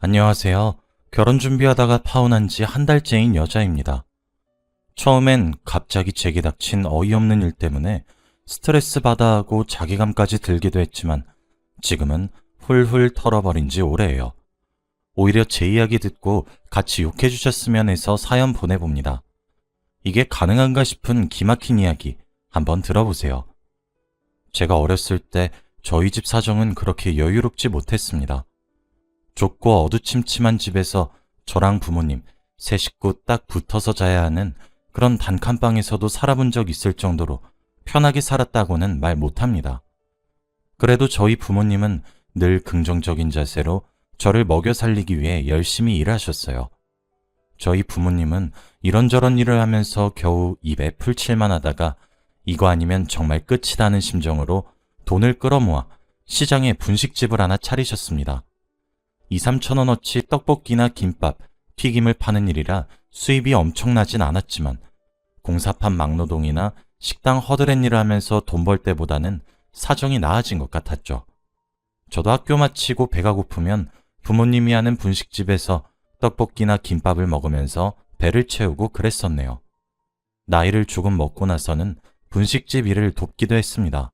안녕하세요. 결혼 준비하다가 파혼한 지 한 달째인 여자입니다. 처음엔 갑자기 제게 닥친 어이없는 일 때문에 스트레스 받아 하고 자괴감까지 들기도 했지만 지금은 훌훌 털어버린 지 오래예요. 오히려 제 이야기 듣고 같이 욕해 주셨으면 해서 사연 보내봅니다. 이게 가능한가 싶은 기막힌 이야기 한번 들어보세요. 제가 어렸을 때 저희 집 사정은 그렇게 여유롭지 못했습니다. 좁고 어두침침한 집에서 저랑 부모님, 세 식구 딱 붙어서 자야 하는 그런 단칸방에서도 살아본 적 있을 정도로 편하게 살았다고는 말 못합니다. 그래도 저희 부모님은 늘 긍정적인 자세로 저를 먹여 살리기 위해 열심히 일하셨어요. 저희 부모님은 이런저런 일을 하면서 겨우 입에 풀칠만 하다가 이거 아니면 정말 끝이라는 심정으로 돈을 끌어모아 시장에 분식집을 하나 차리셨습니다. 2, 3천 원어치 떡볶이나 김밥, 튀김을 파는 일이라 수입이 엄청나진 않았지만 공사판 막노동이나 식당 허드렛 일을 하면서 돈 벌 때보다는 사정이 나아진 것 같았죠. 저도 학교 마치고 배가 고프면 부모님이 하는 분식집에서 떡볶이나 김밥을 먹으면서 배를 채우고 그랬었네요. 나이를 조금 먹고 나서는 분식집 일을 돕기도 했습니다.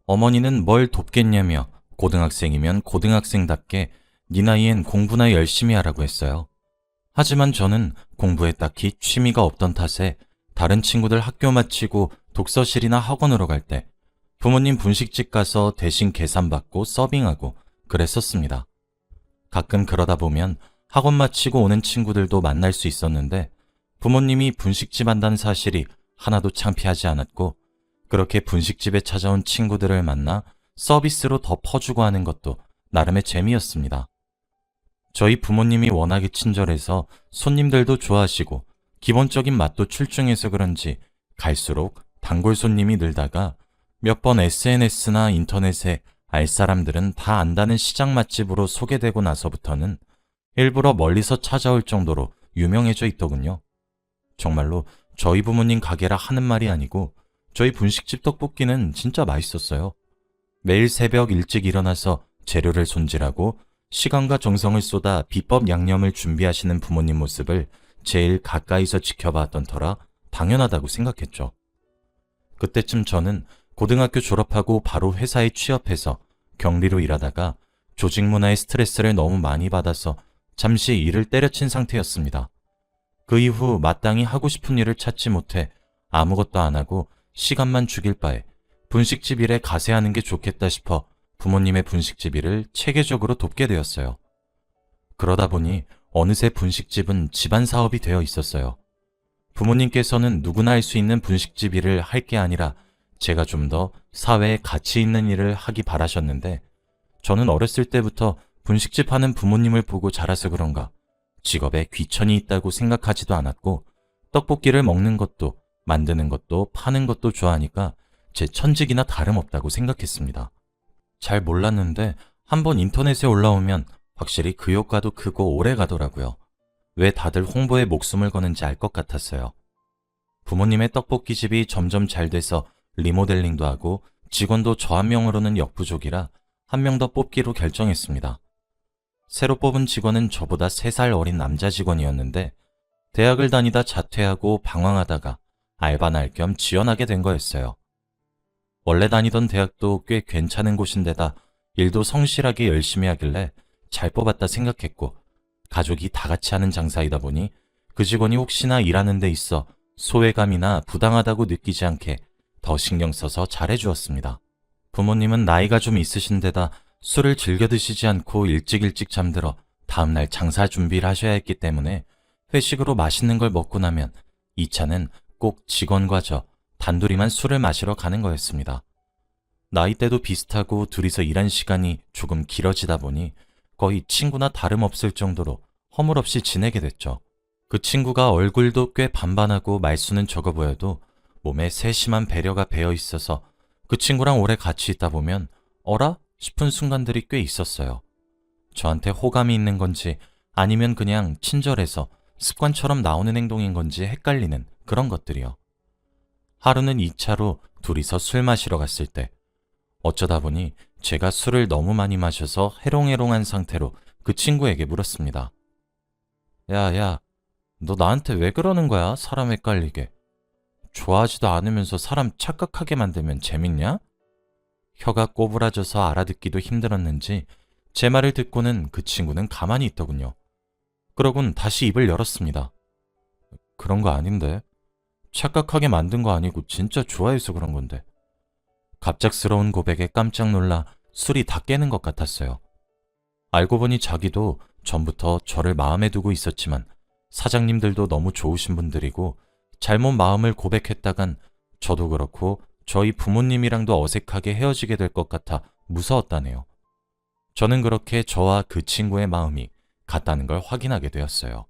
어머니는 뭘 돕겠냐며 고등학생이면 고등학생답게 네 나이엔 공부나 열심히 하라고 했어요. 하지만 저는 공부에 딱히 취미가 없던 탓에 다른 친구들 학교 마치고 독서실이나 학원으로 갈 때 부모님 분식집 가서 대신 계산받고 서빙하고 그랬었습니다. 가끔 그러다 보면 학원 마치고 오는 친구들도 만날 수 있었는데 부모님이 분식집 한다는 사실이 하나도 창피하지 않았고 그렇게 분식집에 찾아온 친구들을 만나 서비스로 더 퍼주고 하는 것도 나름의 재미였습니다. 저희 부모님이 워낙에 친절해서 손님들도 좋아하시고 기본적인 맛도 출중해서 그런지 갈수록 단골 손님이 늘다가 몇 번 SNS나 인터넷에 알 사람들은 다 안다는 시장 맛집으로 소개되고 나서부터는 일부러 멀리서 찾아올 정도로 유명해져 있더군요. 정말로 저희 부모님 가게라 하는 말이 아니고 저희 분식집 떡볶이는 진짜 맛있었어요. 매일 새벽 일찍 일어나서 재료를 손질하고 시간과 정성을 쏟아 비법 양념을 준비하시는 부모님 모습을 제일 가까이서 지켜봤던 터라 당연하다고 생각했죠. 그때쯤 저는 고등학교 졸업하고 바로 회사에 취업해서 경리로 일하다가 조직 문화의 스트레스를 너무 많이 받아서 잠시 일을 때려친 상태였습니다. 그 이후 마땅히 하고 싶은 일을 찾지 못해 아무것도 안 하고 시간만 죽일 바에 분식집 일에 가세하는 게 좋겠다 싶어 부모님의 분식집 일을 체계적으로 돕게 되었어요. 그러다 보니 어느새 분식집은 집안 사업이 되어 있었어요. 부모님께서는 누구나 할 수 있는 분식집 일을 할 게 아니라 제가 좀 더 사회에 가치 있는 일을 하기 바라셨는데 저는 어렸을 때부터 분식집 하는 부모님을 보고 자라서 그런가 직업에 귀천이 있다고 생각하지도 않았고 떡볶이를 먹는 것도 만드는 것도 파는 것도 좋아하니까 제 천직이나 다름없다고 생각했습니다. 잘 몰랐는데 한번 인터넷에 올라오면 확실히 그 효과도 크고 오래 가더라고요. 왜 다들 홍보에 목숨을 거는지 알 것 같았어요. 부모님의 떡볶이집이 점점 잘 돼서 리모델링도 하고 직원도 저 한 명으로는 역부족이라 한 명 더 뽑기로 결정했습니다. 새로 뽑은 직원은 저보다 3살 어린 남자 직원이었는데 대학을 다니다 자퇴하고 방황하다가 알바나 할 겸 지원하게 된 거였어요. 원래 다니던 대학도 꽤 괜찮은 곳인데다 일도 성실하게 열심히 하길래 잘 뽑았다 생각했고 가족이 다 같이 하는 장사이다 보니 그 직원이 혹시나 일하는 데 있어 소외감이나 부당하다고 느끼지 않게 더 신경 써서 잘해주었습니다. 부모님은 나이가 좀 있으신 데다 술을 즐겨 드시지 않고 일찍 잠들어 다음날 장사 준비를 하셔야 했기 때문에 회식으로 맛있는 걸 먹고 나면 2차는 꼭 직원과 저 단둘이만 술을 마시러 가는 거였습니다. 나이대도 비슷하고 둘이서 일한 시간이 조금 길어지다 보니 거의 친구나 다름없을 정도로 허물없이 지내게 됐죠. 그 친구가 얼굴도 꽤 반반하고 말수는 적어 보여도 몸에 세심한 배려가 배어 있어서 그 친구랑 오래 같이 있다 보면 어라? 싶은 순간들이 꽤 있었어요. 저한테 호감이 있는 건지 아니면 그냥 친절해서 습관처럼 나오는 행동인 건지 헷갈리는 그런 것들이요. 하루는 2차로 둘이서 술 마시러 갔을 때 어쩌다 보니 제가 술을 너무 많이 마셔서 해롱해롱한 상태로 그 친구에게 물었습니다. 야, 너 나한테 왜 그러는 거야? 사람 헷갈리게. 좋아하지도 않으면서 사람 착각하게 만들면 재밌냐? 혀가 꼬부라져서 알아듣기도 힘들었는지 제 말을 듣고는 그 친구는 가만히 있더군요. 그러곤 다시 입을 열었습니다. 그런 거 아닌데. 착각하게 만든 거 아니고 진짜 좋아해서 그런 건데. 갑작스러운 고백에 깜짝 놀라 술이 다 깨는 것 같았어요. 알고 보니 자기도 전부터 저를 마음에 두고 있었지만 사장님들도 너무 좋으신 분들이고 잘못 마음을 고백했다간 저도 그렇고 저희 부모님이랑도 어색하게 헤어지게 될 것 같아 무서웠다네요. 저는 그렇게 저와 그 친구의 마음이 같다는 걸 확인하게 되었어요.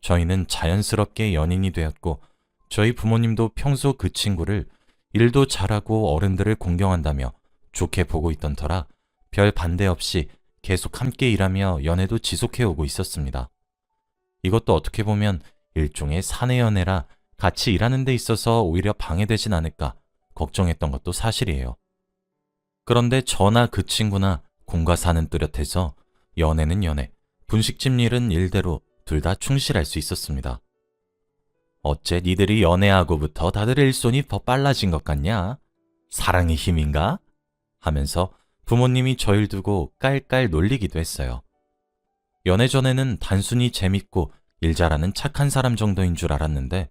저희는 자연스럽게 연인이 되었고 저희 부모님도 평소 그 친구를 일도 잘하고 어른들을 공경한다며 좋게 보고 있던 터라 별 반대 없이 계속 함께 일하며 연애도 지속해오고 있었습니다. 이것도 어떻게 보면 일종의 사내 연애라 같이 일하는 데 있어서 오히려 방해되진 않을까 걱정했던 것도 사실이에요. 그런데 저나 그 친구나 공과 사는 뚜렷해서 연애는 연애, 분식집 일은 일대로 둘 다 충실할 수 있었습니다. 어째 니들이 연애하고부터 다들 일손이 더 빨라진 것 같냐? 사랑의 힘인가? 하면서 부모님이 저를 두고 깔깔 놀리기도 했어요. 연애 전에는 단순히 재밌고 일 잘하는 착한 사람 정도인 줄 알았는데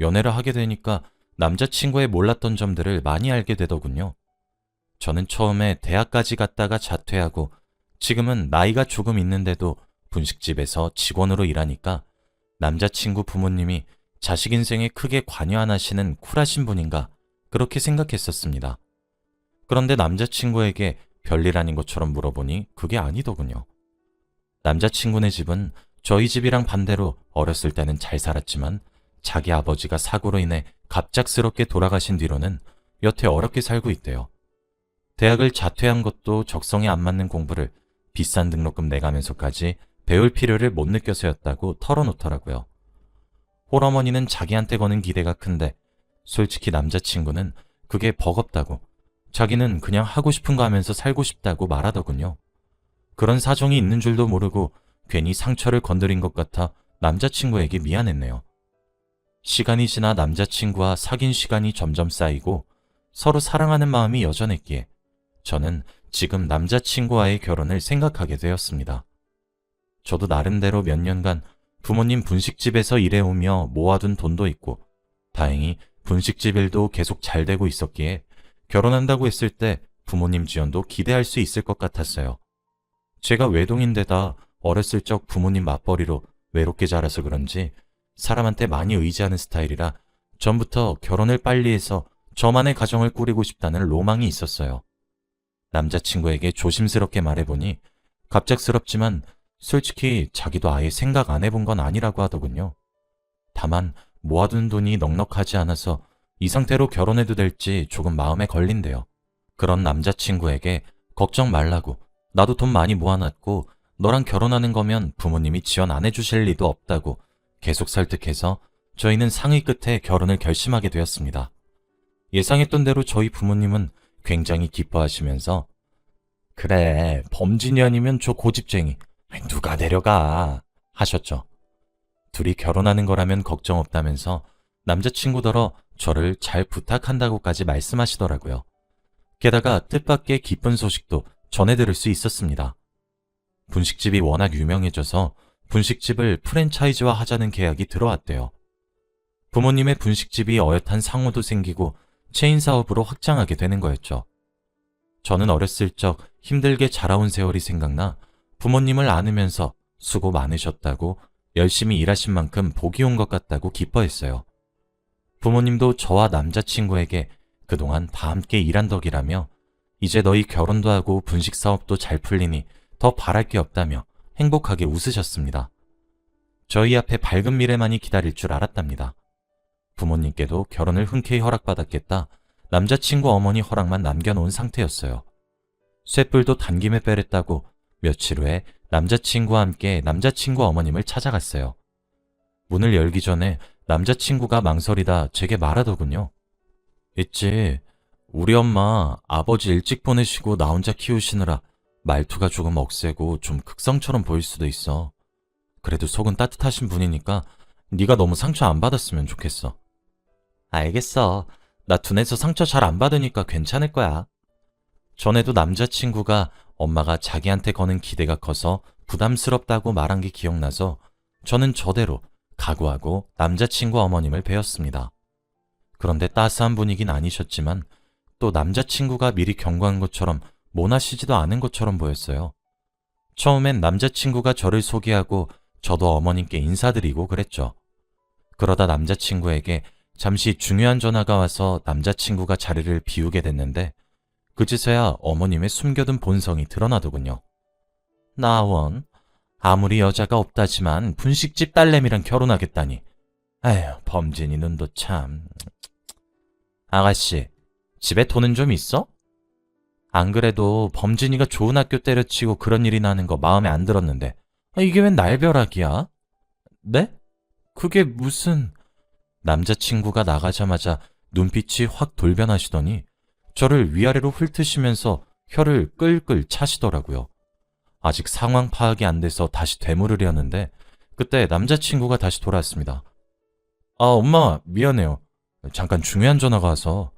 연애를 하게 되니까 남자친구의 몰랐던 점들을 많이 알게 되더군요. 저는 처음에 대학까지 갔다가 자퇴하고 지금은 나이가 조금 있는데도 분식집에서 직원으로 일하니까 남자친구 부모님이 자식 인생에 크게 관여 안 하시는 쿨하신 분인가 그렇게 생각했었습니다. 그런데 남자친구에게 별일 아닌 것처럼 물어보니 그게 아니더군요. 남자친구네 집은 저희 집이랑 반대로 어렸을 때는 잘 살았지만 자기 아버지가 사고로 인해 갑작스럽게 돌아가신 뒤로는 여태 어렵게 살고 있대요. 대학을 자퇴한 것도 적성에 안 맞는 공부를 비싼 등록금 내가면서까지 배울 필요를 못 느껴서였다고 털어놓더라고요. 홀어머니는 자기한테 거는 기대가 큰데 솔직히 남자친구는 그게 버겁다고 자기는 그냥 하고 싶은 거 하면서 살고 싶다고 말하더군요. 그런 사정이 있는 줄도 모르고 괜히 상처를 건드린 것 같아 남자친구에게 미안했네요. 시간이 지나 남자친구와 사귄 시간이 점점 쌓이고 서로 사랑하는 마음이 여전했기에 저는 지금 남자친구와의 결혼을 생각하게 되었습니다. 저도 나름대로 몇 년간 부모님 분식집에서 일해오며 모아둔 돈도 있고 다행히 분식집 일도 계속 잘 되고 있었기에 결혼한다고 했을 때 부모님 지원도 기대할 수 있을 것 같았어요. 제가 외동인데다 어렸을 적 부모님 맞벌이로 외롭게 자라서 그런지 사람한테 많이 의지하는 스타일이라 전부터 결혼을 빨리 해서 저만의 가정을 꾸리고 싶다는 로망이 있었어요. 남자친구에게 조심스럽게 말해보니 갑작스럽지만 솔직히 자기도 아예 생각 안 해본 건 아니라고 하더군요. 다만 모아둔 돈이 넉넉하지 않아서 이 상태로 결혼해도 될지 조금 마음에 걸린대요. 그런 남자친구에게 걱정 말라고 나도 돈 많이 모아놨고 너랑 결혼하는 거면 부모님이 지원 안 해주실 리도 없다고 계속 설득해서 저희는 상의 끝에 결혼을 결심하게 되었습니다. 예상했던 대로 저희 부모님은 굉장히 기뻐하시면서 그래 범진년이면 저 고집쟁이 누가 데려가 하셨죠. 둘이 결혼하는 거라면 걱정 없다면서 남자친구더러 저를 잘 부탁한다고까지 말씀하시더라고요. 게다가 뜻밖의 기쁜 소식도 전해 들을 수 있었습니다. 분식집이 워낙 유명해져서 분식집을 프랜차이즈화 하자는 계약이 들어왔대요. 부모님의 분식집이 어엿한 상호도 생기고 체인 사업으로 확장하게 되는 거였죠. 저는 어렸을 적 힘들게 자라온 세월이 생각나 부모님을 안으면서 수고 많으셨다고 열심히 일하신 만큼 복이 온 것 같다고 기뻐했어요. 부모님도 저와 남자친구에게 그동안 다 함께 일한 덕이라며 이제 너희 결혼도 하고 분식 사업도 잘 풀리니 더 바랄 게 없다며 행복하게 웃으셨습니다. 저희 앞에 밝은 미래만이 기다릴 줄 알았답니다. 부모님께도 결혼을 흔쾌히 허락받았겠다 남자친구 어머니 허락만 남겨놓은 상태였어요. 쇳불도 단김에 빼랬다고 며칠 후에 남자친구와 함께 남자친구 어머님을 찾아갔어요. 문을 열기 전에 남자친구가 망설이다 제게 말하더군요. 있지, 우리 엄마 아버지 일찍 보내시고 나 혼자 키우시느라 말투가 조금 억세고 좀 극성처럼 보일 수도 있어. 그래도 속은 따뜻하신 분이니까 네가 너무 상처 안 받았으면 좋겠어. 알겠어. 나 둔해서 상처 잘 안 받으니까 괜찮을 거야. 전에도 남자친구가 엄마가 자기한테 거는 기대가 커서 부담스럽다고 말한 게 기억나서 저는 저대로 각오하고 남자친구 어머님을 뵈었습니다. 그런데 따스한 분위기는 아니셨지만 또 남자친구가 미리 경고한 것처럼 모나시지도 않은 것처럼 보였어요. 처음엔 남자친구가 저를 소개하고 저도 어머님께 인사드리고 그랬죠. 그러다 남자친구에게 잠시 중요한 전화가 와서 남자친구가 자리를 비우게 됐는데 그제서야 어머님의 숨겨둔 본성이 드러나더군요. 나원, 아무리 여자가 없다지만 분식집 딸내미랑 결혼하겠다니. 에휴, 범진이 눈도 참. 아가씨, 집에 돈은 좀 있어? 안 그래도 범진이가 좋은 학교 때려치고 그런 일이 나는 거 마음에 안 들었는데 이게 웬 날벼락이야? 네? 그게 무슨... 남자친구가 나가자마자 눈빛이 확 돌변하시더니 저를 위아래로 훑으시면서 혀를 끌끌 차시더라고요. 아직 상황 파악이 안 돼서 다시 되물으려는데 그때 남자친구가 다시 돌아왔습니다. 아, 엄마 미안해요. 잠깐 중요한 전화가 와서.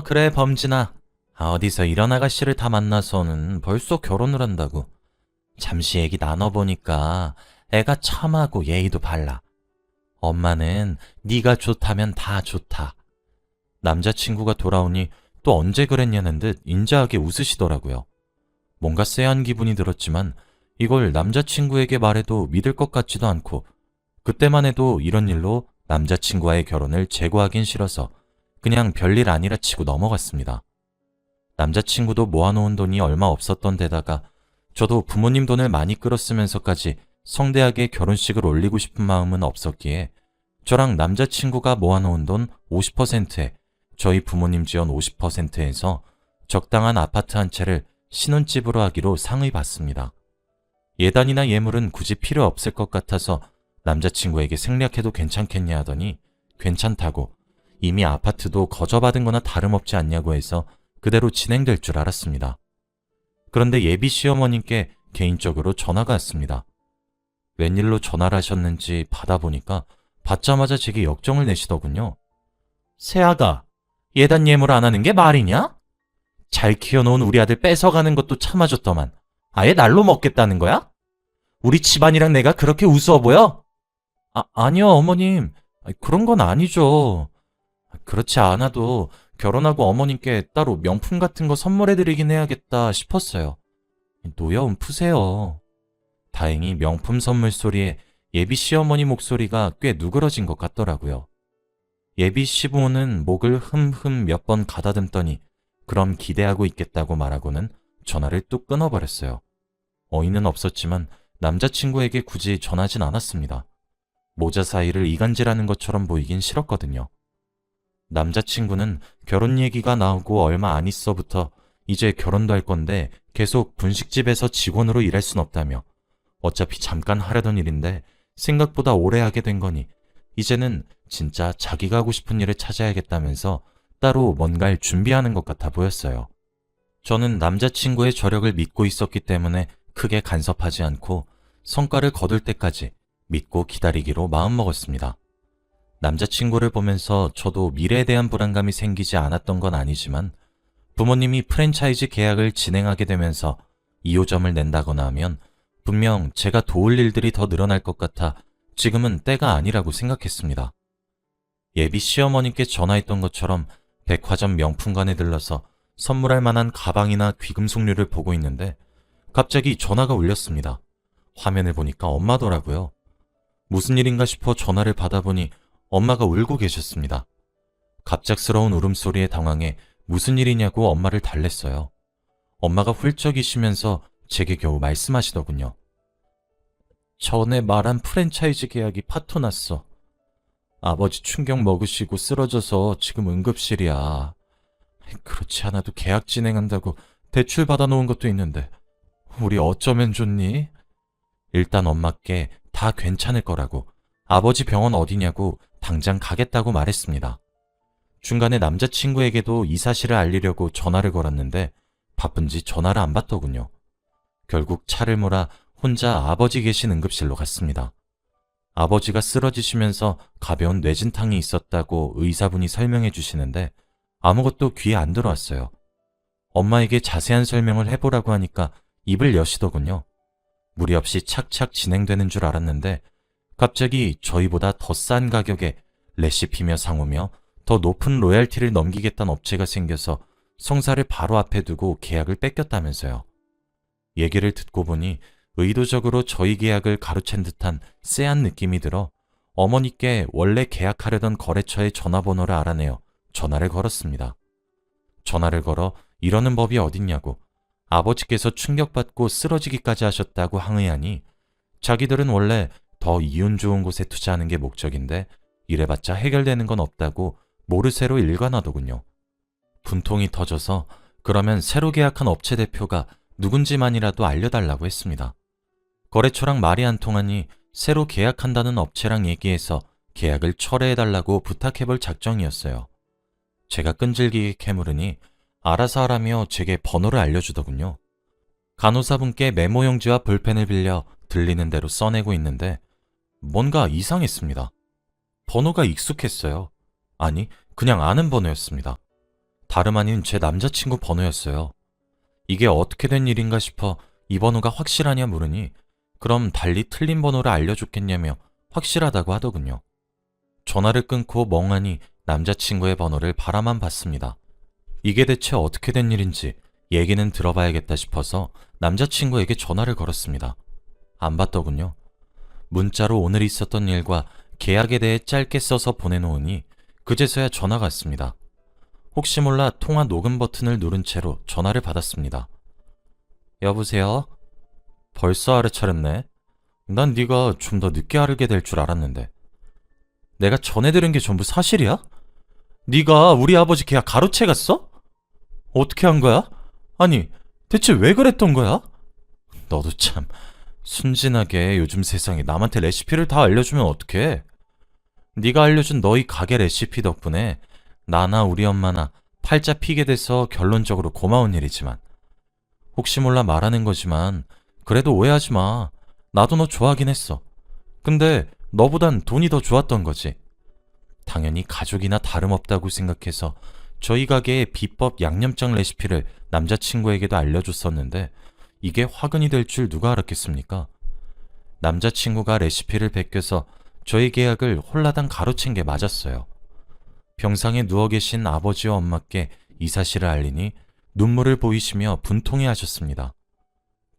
그래 범진아. 어디서 이런 아가씨를 다 만나서는 벌써 결혼을 한다고. 잠시 얘기 나눠보니까 애가 참하고 예의도 발라. 엄마는 네가 좋다면 다 좋다. 남자친구가 돌아오니 또 언제 그랬냐는 듯 인자하게 웃으시더라고요. 뭔가 쎄한 기분이 들었지만 이걸 남자친구에게 말해도 믿을 것 같지도 않고 그때만 해도 이런 일로 남자친구와의 결혼을 재고하긴 싫어서 그냥 별일 아니라 치고 넘어갔습니다. 남자친구도 모아놓은 돈이 얼마 없었던 데다가 저도 부모님 돈을 많이 끌었으면서까지 성대하게 결혼식을 올리고 싶은 마음은 없었기에 저랑 남자친구가 모아놓은 돈 50%에 저희 부모님 지원 50%에서 적당한 아파트 한 채를 신혼집으로 하기로 상의받습니다. 예단이나 예물은 굳이 필요 없을 것 같아서 남자친구에게 생략해도 괜찮겠냐 하더니 괜찮다고 이미 아파트도 거저받은 거나 다름없지 않냐고 해서 그대로 진행될 줄 알았습니다. 그런데 예비 시어머님께 개인적으로 전화가 왔습니다. 웬일로 전화를 하셨는지 받아보니까 받자마자 제게 역정을 내시더군요. 새아가, 예단 예물 안 하는 게 말이냐? 잘 키워놓은 우리 아들 뺏어가는 것도 참아줬더만 아예 날로 먹겠다는 거야? 우리 집안이랑 내가 그렇게 우스워 보여? 아니요 어머님. 그런 건 아니죠. 그렇지 않아도 결혼하고 어머님께 따로 명품 같은 거 선물해드리긴 해야겠다 싶었어요. 노여움 푸세요. 다행히 명품 선물 소리에 예비 시어머니 목소리가 꽤 누그러진 것 같더라고요. 예비 시부모는 목을 흠흠 몇 번 가다듬더니 그럼 기대하고 있겠다고 말하고는 전화를 뚝 끊어버렸어요. 어이는 없었지만 남자친구에게 굳이 전하진 않았습니다. 모자 사이를 이간질하는 것처럼 보이긴 싫었거든요. 남자친구는 결혼 얘기가 나오고 얼마 안 있어부터 이제 결혼도 할 건데 계속 분식집에서 직원으로 일할 순 없다며 어차피 잠깐 하려던 일인데 생각보다 오래 하게 된 거니 이제는 진짜 자기가 하고 싶은 일을 찾아야겠다면서 따로 뭔가를 준비하는 것 같아 보였어요. 저는 남자친구의 저력을 믿고 있었기 때문에 크게 간섭하지 않고 성과를 거둘 때까지 믿고 기다리기로 마음먹었습니다. 남자친구를 보면서 저도 미래에 대한 불안감이 생기지 않았던 건 아니지만 부모님이 프랜차이즈 계약을 진행하게 되면서 2호점을 낸다거나 하면 분명 제가 도울 일들이 더 늘어날 것 같아 지금은 때가 아니라고 생각했습니다. 예비 시어머님께 전화했던 것처럼 백화점 명품관에 들러서 선물할 만한 가방이나 귀금속류를 보고 있는데 갑자기 전화가 울렸습니다. 화면을 보니까 엄마더라고요. 무슨 일인가 싶어 전화를 받아보니 엄마가 울고 계셨습니다. 갑작스러운 울음소리에 당황해 무슨 일이냐고 엄마를 달랬어요. 엄마가 훌쩍이시면서 제게 겨우 말씀하시더군요. 전에 말한 프랜차이즈 계약이 파토났어. 아버지 충격 먹으시고 쓰러져서 지금 응급실이야. 그렇지 않아도 계약 진행한다고 대출 받아놓은 것도 있는데 우리 어쩌면 좋니? 일단 엄마께 다 괜찮을 거라고 아버지 병원 어디냐고 당장 가겠다고 말했습니다. 중간에 남자친구에게도 이 사실을 알리려고 전화를 걸었는데 바쁜지 전화를 안 받더군요. 결국 차를 몰아 혼자 아버지 계신 응급실로 갔습니다. 아버지가 쓰러지시면서 가벼운 뇌진탕이 있었다고 의사분이 설명해 주시는데 아무것도 귀에 안 들어왔어요. 엄마에게 자세한 설명을 해보라고 하니까 입을 여시더군요. 무리 없이 착착 진행되는 줄 알았는데 갑자기 저희보다 더 싼 가격에 레시피며 상호며 더 높은 로얄티를 넘기겠다는 업체가 생겨서 성사를 바로 앞에 두고 계약을 뺏겼다면서요. 얘기를 듣고 보니 의도적으로 저희 계약을 가로챈 듯한 쎄한 느낌이 들어 어머니께 원래 계약하려던 거래처의 전화번호를 알아내어 전화를 걸었습니다. 전화를 걸어 이러는 법이 어딨냐고 아버지께서 충격받고 쓰러지기까지 하셨다고 항의하니 자기들은 원래 더 이윤 좋은 곳에 투자하는 게 목적인데 이래봤자 해결되는 건 없다고 모르쇠로 일관하더군요. 분통이 터져서 그러면 새로 계약한 업체 대표가 누군지만이라도 알려달라고 했습니다. 거래처랑 말이 안 통하니 새로 계약한다는 업체랑 얘기해서 계약을 철회해달라고 부탁해볼 작정이었어요. 제가 끈질기게 캐물으니 알아서 하라며 제게 번호를 알려주더군요. 간호사분께 메모용지와 볼펜을 빌려 들리는 대로 써내고 있는데 뭔가 이상했습니다. 번호가 익숙했어요. 아니, 그냥 아는 번호였습니다. 다름 아닌 제 남자친구 번호였어요. 이게 어떻게 된 일인가 싶어 이 번호가 확실하냐 물으니 그럼 달리 틀린 번호를 알려줬겠냐며 확실하다고 하더군요. 전화를 끊고 멍하니 남자친구의 번호를 바라만 봤습니다. 이게 대체 어떻게 된 일인지 얘기는 들어봐야겠다 싶어서 남자친구에게 전화를 걸었습니다. 안 받더군요. 문자로 오늘 있었던 일과 계약에 대해 짧게 써서 보내놓으니 그제서야 전화가 왔습니다. 혹시 몰라 통화 녹음 버튼을 누른 채로 전화를 받았습니다. 여보세요? 벌써 알아차렸네. 난 네가 좀 더 늦게 알게 될 줄 알았는데. 내가 전해 들은 게 전부 사실이야? 네가 우리 아버지 계약 가로채 갔어? 어떻게 한 거야? 아니, 대체 왜 그랬던 거야? 너도 참 순진하게 요즘 세상에 남한테 레시피를 다 알려주면 어떡해? 네가 알려준 너희 가게 레시피 덕분에 나나 우리 엄마나 팔자 피게 돼서 결론적으로 고마운 일이지만 혹시 몰라 말하는 거지만 그래도 오해하지 마. 나도 너 좋아하긴 했어. 근데 너보단 돈이 더 좋았던 거지. 당연히 가족이나 다름없다고 생각해서 저희 가게의 비법 양념장 레시피를 남자친구에게도 알려줬었는데 이게 화근이 될 줄 누가 알았겠습니까? 남자친구가 레시피를 베껴서 저희 계약을 홀라당 가로챈 게 맞았어요. 병상에 누워 계신 아버지와 엄마께 이 사실을 알리니 눈물을 보이시며 분통해 하셨습니다.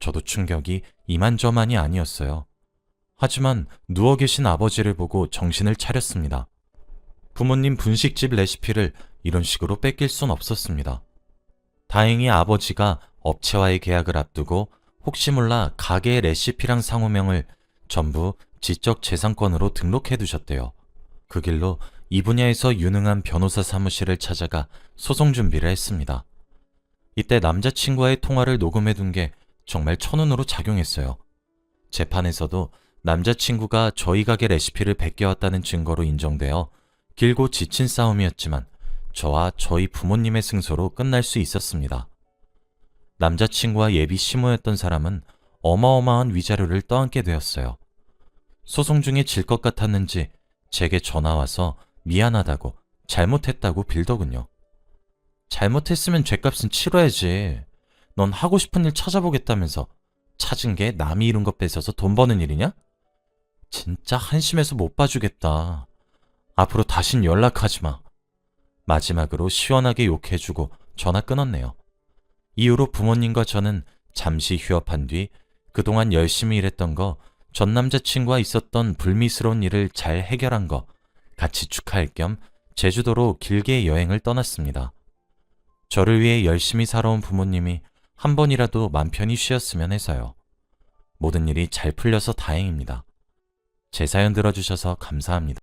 저도 충격이 이만저만이 아니었어요. 하지만 누워 계신 아버지를 보고 정신을 차렸습니다. 부모님 분식집 레시피를 이런 식으로 뺏길 순 없었습니다. 다행히 아버지가 업체와의 계약을 앞두고 혹시 몰라 가게의 레시피랑 상호명을 전부 지적재산권으로 등록해 두셨대요. 그 길로 이 분야에서 유능한 변호사 사무실을 찾아가 소송 준비를 했습니다. 이때 남자친구와의 통화를 녹음해 둔 게 정말 천운으로 작용했어요. 재판에서도 남자친구가 저희 가게 레시피를 베껴왔다는 증거로 인정되어 길고 지친 싸움이었지만 저와 저희 부모님의 승소로 끝날 수 있었습니다. 남자친구와 예비 시모였던 사람은 어마어마한 위자료를 떠안게 되었어요. 소송 중에 질 것 같았는지 제게 전화와서 미안하다고 잘못했다고 빌더군요. 잘못했으면 죗값은 치러야지. 넌 하고 싶은 일 찾아보겠다면서 찾은 게 남이 이룬 거 뺏어서 돈 버는 일이냐? 진짜 한심해서 못 봐주겠다. 앞으로 다신 연락하지 마. 마지막으로 시원하게 욕해주고 전화 끊었네요. 이후로 부모님과 저는 잠시 휴업한 뒤 그동안 열심히 일했던 거, 전 남자친구와 있었던 불미스러운 일을 잘 해결한 거 같이 축하할 겸 제주도로 길게 여행을 떠났습니다. 저를 위해 열심히 살아온 부모님이 한 번이라도 맘 편히 쉬었으면 해서요. 모든 일이 잘 풀려서 다행입니다. 제 사연 들어주셔서 감사합니다.